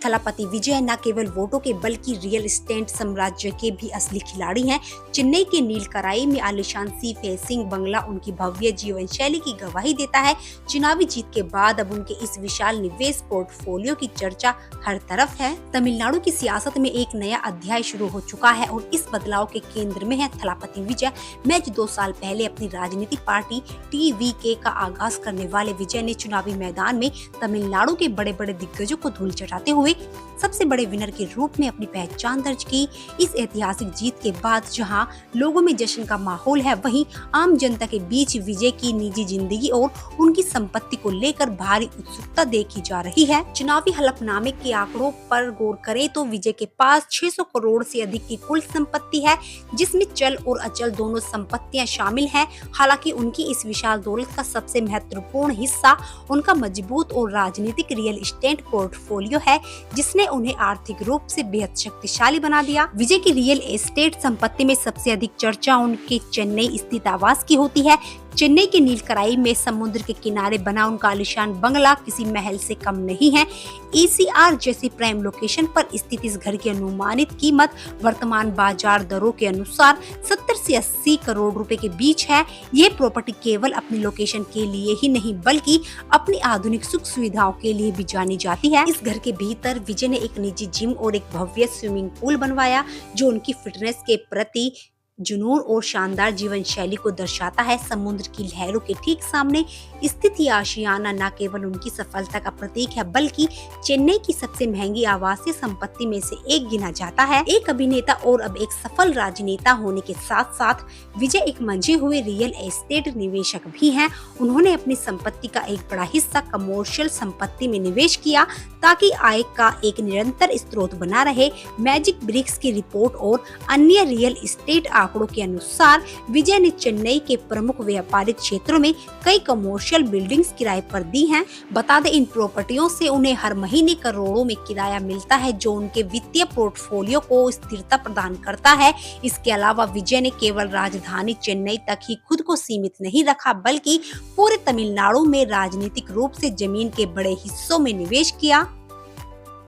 थलापति विजय न केवल वोटों के बल्कि रियल एस्टेट साम्राज्य के भी असली खिलाड़ी हैं। चेन्नई के नीलकराई में आलीशान सी फेसिंग बंगला उनकी भव्य जीवन शैली की गवाही देता है। चुनावी जीत के बाद अब उनके इस विशाल निवेश पोर्टफोलियो की चर्चा हर तरफ है। तमिलनाडु की सियासत में एक नया अध्याय शुरू हो चुका है और इस बदलाव के केंद्र में है थलापति विजय। मैच 2 साल पहले अपनी राजनीतिक पार्टी टीवीके का आगाज करने वाले विजय ने चुनावी मैदान में तमिलनाडु के बड़े बड़े दिग्गजों को धूल चटाते हुए सबसे बड़े विनर के रूप में अपनी पहचान दर्ज की। इस ऐतिहासिक जीत के बाद जहां लोगों में जश्न का माहौल है, वहीं आम जनता के बीच विजय की निजी जिंदगी और उनकी संपत्ति को लेकर भारी उत्सुकता देखी जा रही है। चुनावी हलफनामे के आंकड़ों पर गौर करें तो विजय के पास 600 करोड़ से अधिक की कुल संपत्ति है, जिसमें चल और अचल दोनों संपत्तियां शामिल हैं। हालांकि उनकी इस विशाल दौलत का सबसे महत्वपूर्ण हिस्सा उनका मजबूत और राजनीतिक रियल एस्टेट पोर्टफोलियो है, जिसने उन्हें आर्थिक रूप से बेहद शक्तिशाली बना दिया। विजय की रियल एस्टेट संपत्ति में सबसे अधिक चर्चा उनके चेन्नई स्थित आवास की होती है। चेन्नई के नीलकराई में समुद्र के किनारे बना उनका आलीशान बंगला किसी महल से कम नहीं है। ECR जैसी प्राइम लोकेशन पर स्थित इस घर की अनुमानित कीमत वर्तमान बाजार दरों के अनुसार 70 से 80 करोड़ रुपए के बीच है। ये प्रॉपर्टी केवल अपनी लोकेशन के लिए ही नहीं बल्कि अपनी आधुनिक सुख सुविधाओं के लिए भी जानी जाती है। इस घर के भीतर विजय ने एक निजी जिम और एक भव्य स्विमिंग पूल बनवाया, जो उनकी फिटनेस के प्रति जुनून और शानदार जीवन शैली को दर्शाता है। समुद्र की लहरों के ठीक सामने स्थित यह आशियाना न केवल उनकी सफलता का प्रतीक है बल्कि चेन्नई की सबसे महंगी आवासीय संपत्ति में से एक गिना जाता है। एक अभिनेता और अब एक सफल राजनेता होने के साथ साथ विजय एक मंझे हुए रियल एस्टेट निवेशक भी हैं। उन्होंने अपनी संपत्ति का एक बड़ा हिस्सा कमर्शियल संपत्ति में निवेश किया ताकि आय का एक निरंतर स्रोत बना रहे। मैजिक ब्रिक्स की रिपोर्ट और अन्य रियल एस्टेट आंकड़ों के अनुसार विजय ने चेन्नई के प्रमुख व्यापारिक क्षेत्रों में कई कमर्शियल बिल्डिंग्स किराए पर दी हैं। बता दें, इन प्रॉपर्टियों से उन्हें हर महीने करोड़ों में किराया मिलता है, जो उनके वित्तीय पोर्टफोलियो को स्थिरता प्रदान करता है। इसके अलावा विजय ने केवल राजधानी चेन्नई तक ही खुद को सीमित नहीं रखा बल्कि पूरे तमिलनाडु में राजनीतिक रूप से जमीन के बड़े हिस्सों में निवेश किया।